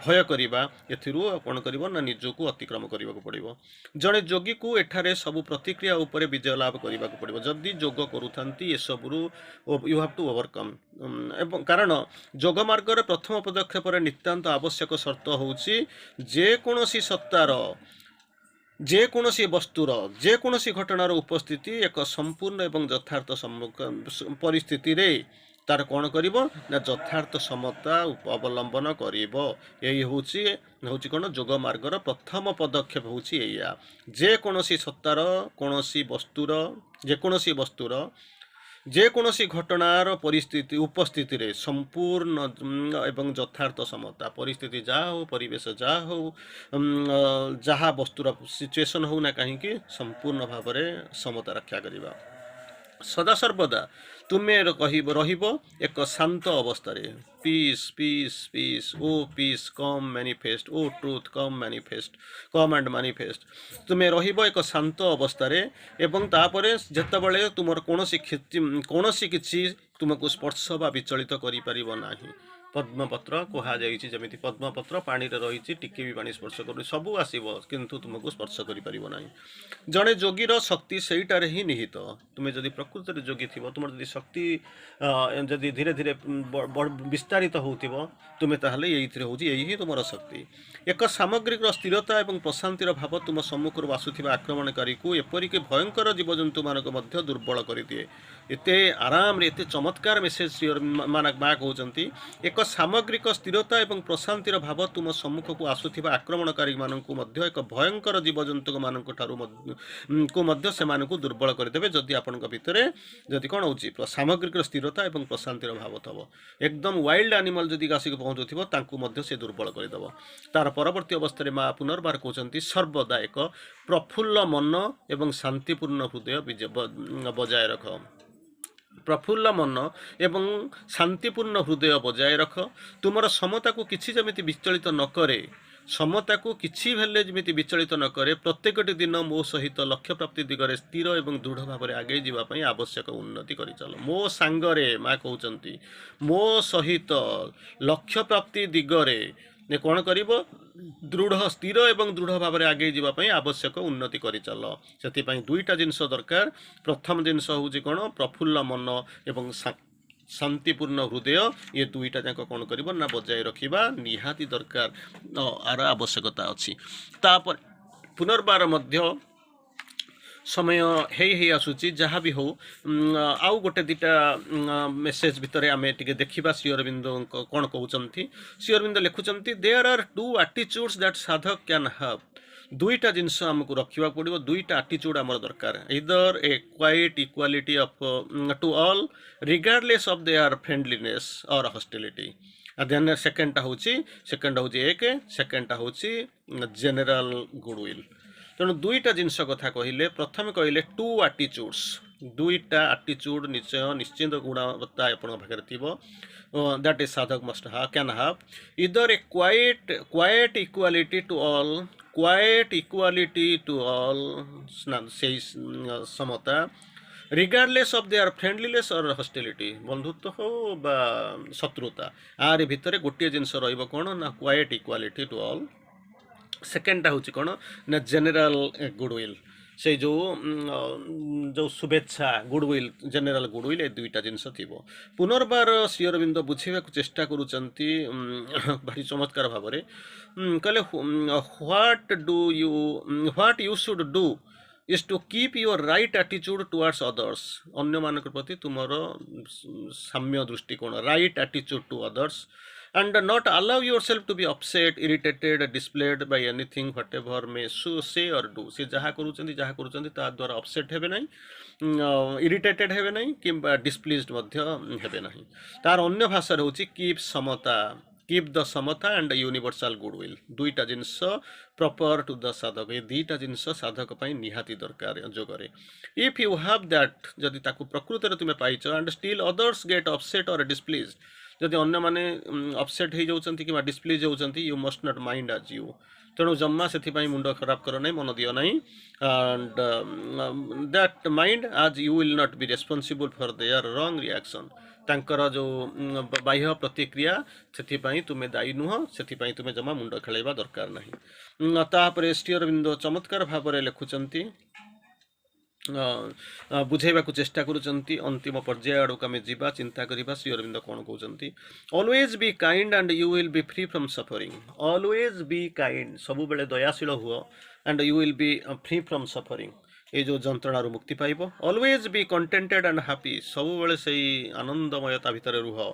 ଭୟ କରିବା, ଏଥିରୁ କ'ଣ କରିବ ନା ନିଜକୁ ଅତିକ୍ରମ କରିବାକୁ ପଡ଼ିବ। ଜଣେ ଯୋଗୀକୁ ଏଠାରେ ସବୁ ପ୍ରତିକ୍ରିୟା ଉପରେ ବିଜୟ ଲାଭ କରିବାକୁ ପଡ଼ିବ। ଯଦି ଯୋଗ କରୁଥାନ୍ତି ଏସବୁରୁ ୟୁ ହାଭ୍ ଟୁ ଓଭରକମ୍। ଏବଂ କାରଣ ଯୋଗ ମାର୍ଗରେ ପ୍ରଥମ ପଦକ୍ଷେପରେ ନିତାନ୍ତ ଆବଶ୍ୟକ ସର୍ତ୍ତ ହେଉଛି ଯେକୌଣସି ସତ୍ତାର, ଯେକୌଣସି ବସ୍ତୁର, ଯେକୌଣସି ଘଟଣାର ଉପସ୍ଥିତି ଏକ ସମ୍ପୂର୍ଣ୍ଣ ଏବଂ ଯଥାର୍ଥ ପରିସ୍ଥିତିରେ ତାର କ'ଣ କରିବ ନା ଯଥାର୍ଥ ସମତା ଅବଲମ୍ବନ କରିବ। ଏହି ହେଉଛି କ'ଣ ଯୋଗ ମାର୍ଗର ପ୍ରଥମ ପଦକ୍ଷେପ ହେଉଛି ଏଇଆ। ଯେକୌଣସି ସତ୍ତାର, କୌଣସି ବସ୍ତୁର, ଯେକୌଣସି ବସ୍ତୁର, ଯେକୌଣସି ଘଟଣାର ପରିସ୍ଥିତି ଉପସ୍ଥିତିରେ ସମ୍ପୂର୍ଣ୍ଣ ଏବଂ ଯଥାର୍ଥ ସମତା, ପରିସ୍ଥିତି ଯାହା ହେଉ, ପରିବେଶ ଯାହା ହେଉ, ଯାହା ବସ୍ତୁର ସିଚୁଏସନ୍ ହେଉ ନା କାହିଁକି, ସମ୍ପୂର୍ଣ୍ଣ ଭାବରେ ସମତା ରକ୍ଷା କରିବା। ସଦାସର୍ବଦା ତୁମେ ରହିବ ଏକ ଶାନ୍ତ ଅବସ୍ଥାରେ। Peace peace peace, O peace come manifest, O truth come and manifest. ତୁମେ ରହିବ ଏକ ଶାନ୍ତ ଅବସ୍ଥାରେ ଏବଂ ତାପରେ ଯେତେବେଳେ ତୁମର କୌଣସି କିଛି ତୁମକୁ ସ୍ପର୍ଶ ବା ବିଚଳିତ କରିପାରିବ ନାହିଁ। ପଦ୍ମପତ୍ର କୁହାଯାଇଛି, ଯେମିତି ପଦ୍ମପତ୍ର ପାଣିରେ ରହିଛି, ଟିକେ ବି ପାଣି ସ୍ପର୍ଶ କରୁନି, ସବୁ ଆସିବ କିନ୍ତୁ ତୁମକୁ ସ୍ପର୍ଶ କରିପାରିବ ନାହିଁ। ଜଣେ ଯୋଗୀର ଶକ୍ତି ସେଇଟାରେ ହିଁ ନିହିତ। ତୁମେ ଯଦି ପ୍ରକୃତରେ ଯୋଗୀ ଥିବ, ତୁମର ଯଦି ଶକ୍ତି ଯଦି ଧୀରେ ଧୀରେ ବିସ୍ତାରିତ ହେଉଥିବ, ତୁମେ ତାହେଲେ ଏଇଥିରେ ହେଉଛି, ଏଇ ହିଁ ତୁମର ଶକ୍ତି। ଏକ ସାମଗ୍ରିକ ସ୍ଥିରତା ଏବଂ ପ୍ରଶାନ୍ତିର ଭାବ ତୁମ ସମ୍ମୁଖରୁ ଆସୁଥିବା ଆକ୍ରମଣକାରୀକୁ ଏପରିକି ଭୟଙ୍କର ଜୀବଜନ୍ତୁମାନଙ୍କୁ ମଧ୍ୟ ଦୁର୍ବଳ କରିଦିଏ। ଏତେ ଆରାମରେ, ଏତେ ଚମତ୍କାର ମେସେଜ ମା କହୁଛନ୍ତି, ଏକ ସାମଗ୍ରିକ ସ୍ଥିରତା ଏବଂ ପ୍ରଶାନ୍ତିର ଭାବ ତୁମ ସମ୍ମୁଖକୁ ଆସୁଥିବା ଆକ୍ରମଣକାରୀମାନଙ୍କୁ ମଧ୍ୟ ଏକ ଭୟଙ୍କର ଜୀବଜନ୍ତୁମାନଙ୍କ ଠାରୁ ମଧ୍ୟ ସେମାନଙ୍କୁ ଦୁର୍ବଳ କରିଦେବେ। ଯଦି ଆପଣଙ୍କ ଭିତରେ ଯଦି କ'ଣ ହେଉଛି ସାମଗ୍ରିକ ସ୍ଥିରତା ଏବଂ ପ୍ରଶାନ୍ତିର ଭାବ ଥିବ, ଏକଦମ ୱାଇଲ୍ଡ ଆନିମାଲ ଯଦି ଆସିକି ପହଞ୍ଚୁଥିବ, ତାଙ୍କୁ ମଧ୍ୟ ସେ ଦୁର୍ବଳ କରିଦେବ। ତାର ପରବର୍ତ୍ତୀ ଅବସ୍ଥାରେ ମା ପୁନର୍ବାର କହୁଛନ୍ତି ସର୍ବଦା ଏକ ପ୍ରଫୁଲ୍ଲ ମନ ଏବଂ ଶାନ୍ତିପୂର୍ଣ୍ଣ ହୃଦୟ ବଜାୟ ରଖ। प्रफुल्ल मन एवं शांतिपूर्ण हृदय बजाय रख। तुमर समता को किसी जमिति विचलित न करे, समता को किसी भेले जमिति विचलित न करे। प्रत्येकटी दिन मो सहित लक्ष्य प्राप्ति दिगरे स्थिर एवं दृढ़ भाव आगे जावाई आवश्यक उन्नति कर चल। मो सांगरे माँ कहते मो सहित लक्ष्य प्राप्ति दिगरे कौन कर दृढ़ स्थिर एवं दृढ़ भाव में आगे जावाई आवश्यक उन्नति कर चल। से दुईटा जिनस दरकार। प्रथम जिनस हूँ कौन प्रफुल्ल मन एवं शांतिपूर्ण हृदय, ये दुईटा जाक कौन कर बजाय रखा निहाती दरकार आर आवश्यकता अच्छी। तापर पुनर्बार मध्य समय हे आसूची जहाँ भी हो आउ गोटे दिटा मेसेज भितर आम टे देखा श्री अरविंद कौन कहते। श्री अरविंद लिखुंट there are two attitudes that sadhak can have. दुईटा जिनस आमको रखा पड़ो, दुईटा एटीट्यूड आमर दरकार। इधर a quite equality of to all regardless of their friendliness और हॉस्टिलिटी। देन सेकेंडटा हूँ एक सेकेंडटा हूँ जेनेराल गुडविल। तेणु दुईटा जिनस कथा कहले, प्रथम कहले टू एटीट्यूड्स, दुईटा एटीट्यूड निश्चित गुणवत्ता अपन पाखे थी that is sadhak must can have. इधर a quite equality to all, quite equality to all से समता रिगार्डलेस ऑफ देयर फ्रेंडलीनेस और हॉस्टिलिटी, बंधुत्व हो बा शत्रुता, आर भितर गोटे जिनस रहिबो कोन ना क्वाइट इक्वालिटी टू ऑल। सेकेंडटा हूँ कौन ना जेनेराल गुडविल, से जो शुभेच्छा गुडविल, जेनेराल गुडविल, ये दुईटा जिनस थी। पुनर्बार श्री अरविंद बुझेबा चेष्टा करुचंती भारी चमत्कार भाव में कहले what you should do is to keep your right attitude towards others. अन्य मान प्रति तुमर साम्य दृष्टिकोण, right attitude to others, and not allow yourself to be upset, irritated, displayed by anything whatever may say or do। से जहाँ करुँच ता द्वारा अपसेट हेबे नहीं, इरिटेटेड हेबे नहीं कि डिस्प्लीज्ड हेबे नहीं। तार अन्य भाषा हूँ कीप समता, कीप द समता एंड यूनिवर्सल गुडविल। दुईटा जिनस प्रॉपर टू द साधक, ये दुईटा जिनस साधक निहाती दरकार जोगरे। इफ यू हैव दैट, जदि ताकू प्रकृत में तुम्हें पाइच and still others get upset और डिस्प्लीज्ड, जदि अन्य माने अपसेट हो जाउछंती कि डिस्प्लीज होउछंती, you must not mind as you. तेणु जम्मा से मुंड खराब कर नहीं, मन दियो नहीं। एंड दैट माइंड आज you will not be responsible for their wrong reaction. तांकर जो बाह्य प्रतिक्रिया से तुम्हें दायी नुह, से तुम्हें जमा मुंड खेलवा दरकार नहीं। तापर श्री अरविंद चमत्कार भाव में लिखुंट बुझेबा चेष्टा करुचंती। अंतिम पर्याय आड़क आम जा चिंता करवा। श्री अरविंद कौन कहते, always be kind and you will be free from suffering. Always be kind, सबु बेले दयाशील हुआ, and you will be free from suffering, ये जो जंत्रणार मुक्ति पाइब। Always be contented and happy, सबु बेले से आनंदमयता भितर रुह,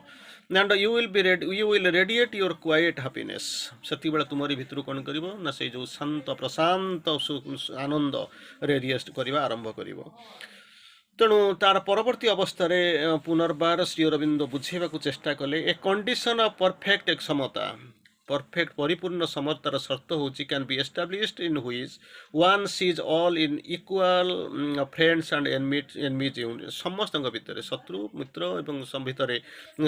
and you will radiate your quiet happiness. से बेले तुमरी भितर कौन कर ना से जो शांत प्रशांत आनंद रेडिएट करवा आरंभ कर। तेणु तार परवर्ती अवस्था पुनर्बार श्री अरविंद बुझेबा चेष्टा कले ए कंडीशन ऑफ परफेक्ट एक समता, परफेक्ट परिपूर्ण समतार शर्त हूँ can be established in which one sees all in equal friends and enemies समस्त भितर शत्रु मित्र एवं भितर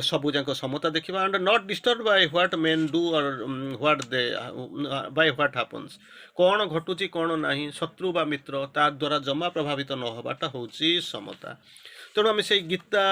सबुजाक समता देखा, and not disturbed by what men do or what they by what happens, कौन घटुची कौन नहीं, शत्रु बा मित्र ता द्वारा जमा प्रभावित न होबाटा हूँ समता। तेणु आम से गीता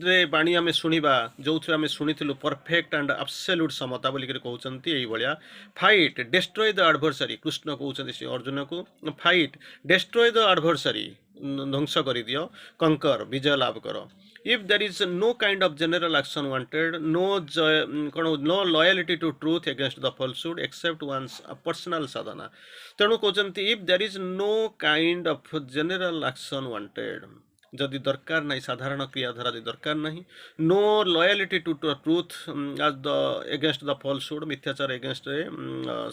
रे बाणी आम शुणा जो आम शुणी परफेक्ट एंड एब्सोल्यूट समता बोलिक कहते यही भाया। Fight destroy the adversary, Krishna कहते श्री अर्जुन को फाइट डेस्ट्रॉय द एडवर्सरी, ध्वंस कर दियो, कंकर विजय लाभ कर। If there is no kind of general action wanted, no loyalty to truth against the falsehood except one's personal sadhana. तेणु कहते if there is no kind of general action wanted, जदि दरकार नहीं साधारण क्रियाधारा जदि दरकार नहीं, नो लॉयलिटी टू ट्रूथ आज द एगेंस्ट द फॉल्सहुड, मिथ्याचार एगेंस्ट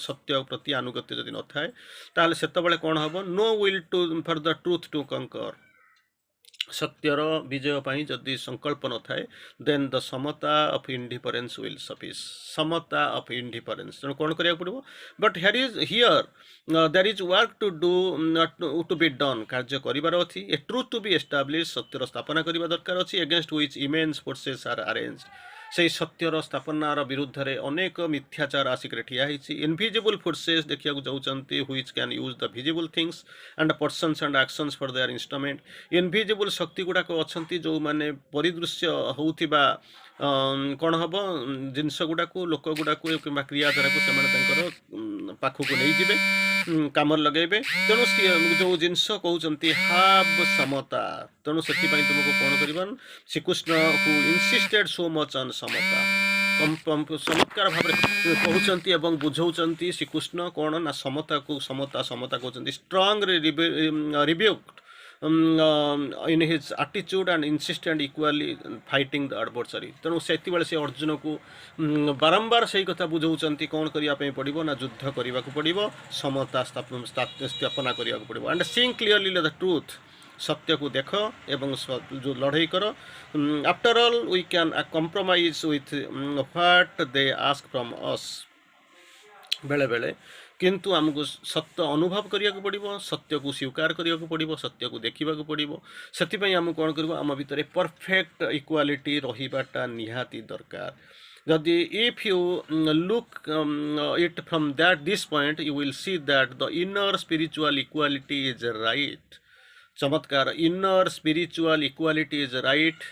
सत्य प्रति आनुगत्य जदि न थाए ताले सेतबेले कौन हम, no will to for the truth to conquer, सत्यर विजय ପାଇଁ ଯଦି ସଂକଳ୍ପ ନଥାଏ ଦେନ୍ ଦ ସମତା ଅଫ୍ ଇଣ୍ଡିଫରେନ୍ସ ୱିଲ୍ ସଫିସ୍। ସମତା ଅଫ୍ ଇଣ୍ଡିଫରେନ୍ସ, ତେଣୁ କ'ଣ କରିବାକୁ ପଡ଼ିବ? But here there is work to do to be done. କାର୍ଯ୍ୟ କରିବାର ଅଛି। A truth to be establish, ସତ୍ୟର ସ୍ଥାପନା କରିବା ଦରକାର ଅଛି। Against which immense forces are arranged. ସେହି ସତ୍ୟର ସ୍ଥାପନାର ବିରୁଦ୍ଧରେ ଅନେକ ମିଥ୍ୟାଚାର ଆସିକରି ଠିଆ ହେଇଛି। ଇନଭିଜିବୁଲ୍ ଫୋର୍ସେସ୍ ଦେଖିବାକୁ ଯାଉଛନ୍ତି which can use the visible things and persons and actions for their instrument. Invisible ଶକ୍ତି ଗୁଡ଼ାକ ଅଛନ୍ତି ଯେଉଁମାନେ ପରିଦୃଶ୍ୟ ହେଉଥିବା କ'ଣ ହେବ ଜିନିଷ ଗୁଡ଼ାକୁ, ଲୋକ ଗୁଡ଼ାକୁ କିମ୍ବା କ୍ରିୟାଧାରାକୁ ସେମାନେ ତାଙ୍କର ପାଖକୁ ନେଇଯିବେ, କାମରେ ଲଗାଇବେ। ତେଣୁ ଯେଉଁ ଜିନିଷ କହୁଛନ୍ତି ହାବ୍ ସମତା, ତେଣୁ ସେଥିପାଇଁ ତୁମକୁ କ'ଣ କରିବା? ଶ୍ରୀକୃଷ୍ଣ ହୁ ଇନସିଷ୍ଟେଡ୍ ସୋ ମଚ୍ ଅନ୍ ସମତା, ଚମତ୍କାର ଭାବରେ କହୁଛନ୍ତି ଏବଂ ବୁଝାଉଛନ୍ତି। ଶ୍ରୀକୃଷ୍ଣ କ'ଣ ନା ସମତାକୁ ସମତା କହୁଛନ୍ତି। Strongly rebuked in his attitude and insistent equally fighting the adversary। ତେଣୁ ସେତେବେଳେ ସେ ଅର୍ଜୁନକୁ ବାରମ୍ବାର ସେଇ କଥା ବୁଝାଉଛନ୍ତି କ'ଣ କରିବା ପାଇଁ ପଡ଼ିବ ନା ଯୁଦ୍ଧ କରିବାକୁ ପଡ଼ିବ, ସମତା ସ୍ଥାପନା କରିବାକୁ ପଡ଼ିବ। And sing clearly the truth, ସତ୍ୟକୁ ଦେଖ ଏବଂ ଯେଉଁ ଲଢ଼େଇ କର। After all we can compromise with what they ask from us. ବେଳେବେଳେ କିନ୍ତୁ ଆମକୁ ସତ୍ୟ ଅନୁଭବ କରିବାକୁ ପଡ଼ିବ, ସତ୍ୟକୁ ସ୍ୱୀକାର କରିବାକୁ ପଡ଼ିବ, ସତ୍ୟକୁ ଦେଖିବାକୁ ପଡ଼ିବ। ସେଥିପାଇଁ ଆମକୁ କ'ଣ କରିବ? ଆମ ଭିତରେ ପରଫେକ୍ଟ ଇକ୍ୱାଲିଟି ରହିବାଟା ନିହାତି ଦରକାର। ଯଦି if you look it from this point you will see that the inner spiritual equality is right. ଚମତ୍କାର, inner spiritual equality is right.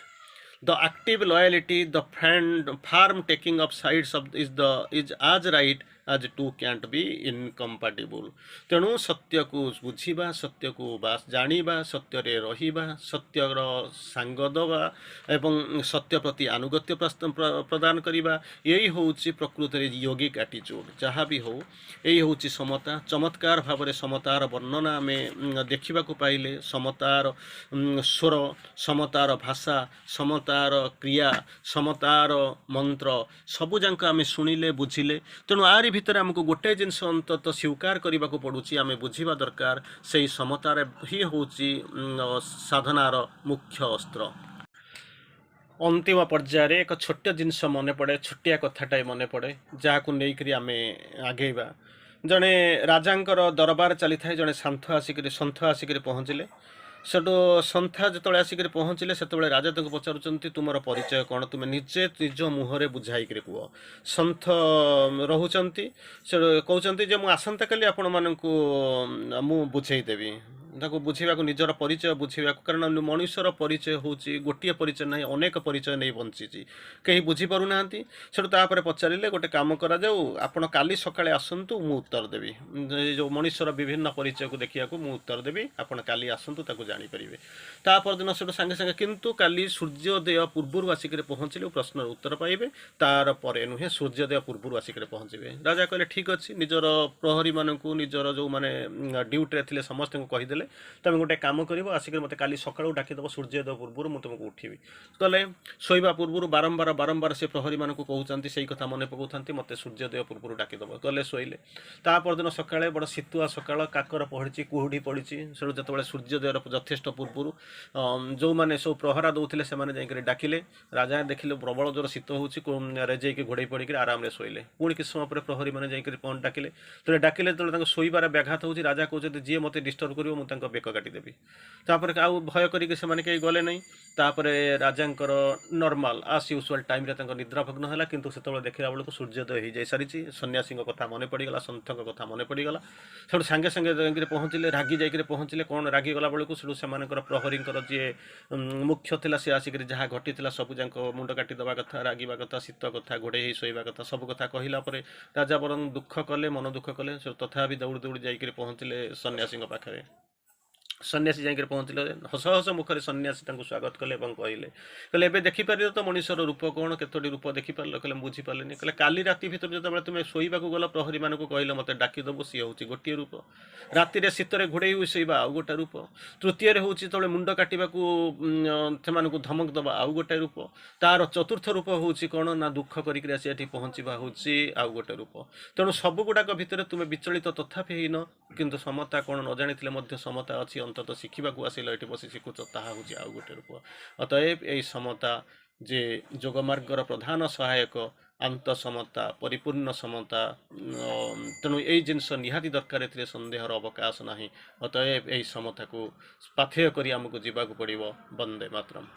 The active loyalty, the firm taking of sides is as right as two can't be incompatible। ତେଣୁ ସତ୍ୟକୁ ବୁଝିବା, ସତ୍ୟକୁ ଜାଣିବା, ସତ୍ୟରେ ରହିବା, ସତ୍ୟର ସାଙ୍ଗ ଦେବା ଏବଂ ସତ୍ୟ ପ୍ରତି ଆନୁଗତ୍ୟ ପ୍ରଦାନ କରିବା, ଏଇ ହେଉଛି ପ୍ରକୃତରେ ୟୋଗିକ୍ ଆଟିଚ୍ୟୁଡ଼। ଯାହା ବି ହେଉ, ଏଇ ହେଉଛି ସମତା। ଚମତ୍କାର ଭାବରେ ସମତାର ବର୍ଣ୍ଣନା ଆମେ ଦେଖିବାକୁ ପାଇଲେ। ସମତାର ସ୍ୱର, ସମତାର ଭାଷା, ସମତାର କ୍ରିୟା, ସମତାର ମନ୍ତ୍ର ସବୁଯାକ ଆମେ ଶୁଣିଲେ, ବୁଝିଲେ। ତେଣୁ ଆରି ଭିତରେ ଆମକୁ ଗୋଟେ ଜିନିଷ ଅନ୍ତତଃ ସ୍ୱୀକାର କରିବାକୁ ପଡ଼ୁଛି, ଆମେ ବୁଝିବା ଦରକାର, ସେଇ ସମତାରେ ହିଁ ହେଉଛି ସାଧନାର ମୁଖ୍ୟ ଅସ୍ତ୍ର। ଅନ୍ତିମ ପର୍ଯ୍ୟାୟରେ ଏକ ଛୋଟ ଜିନିଷ ମନେ ପଡ଼େ, ଛୋଟିଆ କଥାଟାଏ ମନେ ପଡ଼େ, ଯାହାକୁ ନେଇକରି ଆମେ ଆଗେଇବା। ଜଣେ ରାଜାଙ୍କର ଦରବାର ଚାଲିଥାଏ। ଜଣେ ସନ୍ଥ ଆସିକରି ପହଞ୍ଚିଲେ। ସେଠୁ ସନ୍ଥା ଯେତେବେଳେ ଆସିକରି ପହଞ୍ଚିଲେ, ସେତେବେଳେ ରାଜା ତାଙ୍କୁ ପଚାରୁଛନ୍ତି ତୁମର ପରିଚୟ କ'ଣ, ତୁମେ ନିଜ ମୁହଁରେ ବୁଝାଇକରି କୁହ। ସନ୍ଥ ରହୁଛନ୍ତି, ସେ କହୁଛନ୍ତି ଯେ ମୁଁ ଆସନ୍ତାକାଲି ଆପଣମାନଙ୍କୁ ମୁଁ ବୁଝେଇଦେବି। ତାକୁ ବୁଝିବାକୁ, ନିଜର ପରିଚୟ ବୁଝିବାକୁ, କାରଣ ମଣିଷର ପରିଚୟ ହେଉଛି ଗୋଟିଏ ପରିଚୟ ନାହିଁ, ଅନେକ ପରିଚୟ ନେଇ ବଞ୍ଚିଛି, କେହି ବୁଝିପାରୁନାହାନ୍ତି। ସେଠୁ ତାପରେ ପଚାରିଲେ ଗୋଟେ କାମ କରାଯାଉ, ଆପଣ କାଲି ସକାଳେ ଆସନ୍ତୁ, ମୁଁ ଉତ୍ତର ଦେବି। ଯେଉଁ ମଣିଷର ବିଭିନ୍ନ ପରିଚୟକୁ ଦେଖିବାକୁ ମୁଁ ଉତ୍ତର ଦେବି, ଆପଣ କାଲି ଆସନ୍ତୁ, ତାକୁ ଜାଣିପାରିବେ। ତା ପରଦିନ ସେଠୁ ସାଙ୍ଗେ ସାଙ୍ଗେ କିନ୍ତୁ କାଲି ସୂର୍ଯ୍ୟୋଦୟ ପୂର୍ବରୁ ଆସିକରି ପହଞ୍ଚିଲେ ପ୍ରଶ୍ନର ଉତ୍ତର ପାଇବେ, ତାର ପରେ ନୁହେଁ, ସୂର୍ଯ୍ୟୋଦୟ ପୂର୍ବରୁ ଆସିକରି ପହଞ୍ଚିବେ। ରାଜା କହିଲେ ଠିକ୍ ଅଛି। ନିଜର ପ୍ରହରୀମାନଙ୍କୁ, ନିଜର ଯେଉଁମାନେ ଡ୍ୟୁଟିରେ ଥିଲେ ସମସ୍ତଙ୍କୁ କହିଦେଲେ, ତୁମେ ଗୋଟେ କାମ କରିବ, ଆସିକରି ମୋତେ କାଲି ସକାଳୁ ଡାକିଦେବ, ସୂର୍ଯ୍ୟୋଦୟ ପୂର୍ବରୁ ମୁଁ ତୁମକୁ ଉଠିବି। କଲେ ଶୋଇବା ପୂର୍ବରୁ ବାରମ୍ବାର ସେ ପ୍ରହରୀମାନଙ୍କୁ କହୁଛନ୍ତି, ସେଇ କଥା ମନେ ପକାଉଥାନ୍ତି, ମୋତେ ସୂର୍ଯ୍ୟୋଦୟ ପୂର୍ବରୁ ଡାକିଦେବ। ଗଲେ ଶୋଇଲେ। ତା ପରଦିନ ସକାଳେ ବଡ଼ ଶୀତୁଆ ସକାଳ, କାକର ପଡ଼ିଛି, କୁହୁଡ଼ି ପଡ଼ିଛି। ସେଠୁ ଯେତେବେଳେ ସୂର୍ଯ୍ୟୋଦୟର ଯଥେଷ୍ଟ ପୂର୍ବରୁ ଯେଉଁମାନେ ସବୁ ପ୍ରହରା ଦେଉଥିଲେ ସେମାନେ ଯାଇକରି ଡାକିଲେ। ରାଜା ଦେଖିଲେ ପ୍ରବଳ ଜୋର ଶୀତ ହେଉଛି, ରେଜେଇକି ଘୋଡ଼େଇ ପଡ଼ିକରି ଆରାମରେ ଶୋଇଲେ। ପୁଣି କିଛି ସମୟ ପରେ ପ୍ରହରୀମାନେ ଯାଇକରି ଡାକିଲେ। ଯେତେବେଳେ ତାଙ୍କ ଶୋଇବାରେ ବ୍ୟାଘାତ ହେଉଛି, ରାଜା କହୁଛନ୍ତି ଯିଏ ମୋତେ ଡିଷ୍ଟର୍ବ କରିବ ମୁଁ ତାଙ୍କ ବେକ କାଟିଦେବି। ତାପରେ ଆଉ ଭୟ କରିକି ସେମାନେ କେହି ଗଲେ ନାହିଁ। ତାପରେ ରାଜାଙ୍କର ନର୍ମାଲ ଆସ୍ ୟୁଜୁଆଲ୍ ଟାଇମ୍ରେ ତାଙ୍କ ନିଦ୍ରାଭଗ୍ନ ହେଲା। କିନ୍ତୁ ସେତେବେଳେ ଦେଖିଲା ବେଳକୁ ସୂର୍ଯ୍ୟୋଦୟ ହୋଇଯାଇସାରିଛି। ସନ୍ନ୍ୟାସୀଙ୍କ କଥା ମନେ ପଡ଼ିଗଲା, ସନ୍ଥଙ୍କ କଥା ମନେ ପଡ଼ିଗଲା। ସେଠୁ ସାଙ୍ଗେ ସାଙ୍ଗେ ଯାଇକରି ପହଞ୍ଚିଲେ, ରାଗି ଯାଇକରି ପହଞ୍ଚିଲେ। କ'ଣ ରାଗିଗଲା ବେଳକୁ ସେଠୁ ସେମାନଙ୍କର ପ୍ରହରୀଙ୍କର ଯିଏ ମୁଖ୍ୟ ଥିଲା, ସେ ଆସିକରି ଯାହା ଘଟିଥିଲା ସବୁ ଯାକ ମୁଣ୍ଡ କାଟିଦେବା କଥା, ରାଗିବା କଥା, ଶୀତ କଥା, ଘୋଡ଼େଇ ହେଇ ଶୋଇବା କଥା, ସବୁ କଥା କହିଲା ପରେ ରାଜା ବରଂ ଦୁଃଖ କଲେ, ମନ ଦୁଃଖ କଲେ। ତଥାପି ଦୌଡ଼ି ଯାଇକରି ପହଞ୍ଚିଲେ ସନ୍ନ୍ୟାସୀଙ୍କ ପାଖରେ। ସନ୍ନ୍ୟାସୀ ଯାଇକରି ପହଞ୍ଚିଲେ। ହସ ହସ ମୁଖରେ ସନ୍ନ୍ୟାସୀ ତାଙ୍କୁ ସ୍ୱାଗତ କଲେ ଏବଂ କହିଲେ ଏବେ ଦେଖିପାରିଲ ତ ମଣିଷର ରୂପ କ'ଣ, କେତୋଟି ରୂପ ଦେଖିପାରିଲ? କହିଲେ ମୁଁ ବୁଝିପାରିଲିନି। କହିଲେ କାଲି ରାତି ଭିତରେ ଯେତେବେଳେ ତୁମେ ଶୋଇବାକୁ ଗଲ, ପ୍ରହରୀମାନଙ୍କୁ କହିଲ ମୋତେ ଡାକିଦେବୁ, ସିଏ ହେଉଛି ଗୋଟିଏ ରୂପ। ରାତିରେ ଶୀତରେ ଘୋଡ଼େଇ ହୋଇ ଶୋଇବା ଆଉ ଗୋଟେ ରୂପ। ତୃତୀୟରେ ହେଉଛି ଯେତେବେଳେ ମୁଣ୍ଡ କାଟିବାକୁ ସେମାନଙ୍କୁ ଧମକ ଦେବା ଆଉ ଗୋଟେ ରୂପ। ତାର ଚତୁର୍ଥ ରୂପ ହେଉଛି କ'ଣ ନା ଦୁଃଖ କରିକିରି ଆସି ଏଠି ପହଞ୍ଚିବା ହେଉଛି ଆଉ ଗୋଟେ ରୂପ। ତେଣୁ ସବୁଗୁଡ଼ାକ ଭିତରେ ତୁମେ ବିଚଳିତ ତଥାପି ହେଇନ, କିନ୍ତୁ ସମତା କ'ଣ ନ ଜାଣିଥିଲେ ମଧ୍ୟ ସମତା ଅଛି ଅନ୍ତତଃ ଶିଖିବାକୁ ଆସିଲ ଏଠି ବସି ଶିଖୁଛ ତାହା ହେଉଛି ଆଉ ଗୋଟେ ରୂପ। ଅତଏବ ଏହି ସମତା ଯେ ଯୋଗମାର୍ଗର ପ୍ରଧାନ ସହାୟକ, ଆନ୍ତଃସମତା, ପରିପୂର୍ଣ୍ଣ ସମତା, ତେଣୁ ଏଇ ଜିନିଷ ନିହାତି ଦରକାର, ଏଥିରେ ସନ୍ଦେହର ଅବକାଶ ନାହିଁ। ଅତଏବ ଏହି ସମତାକୁ ପାଥେୟ କରି ଆମକୁ ଯିବାକୁ ପଡ଼ିବ। ବନ୍ଦେ ମାତରମ୍।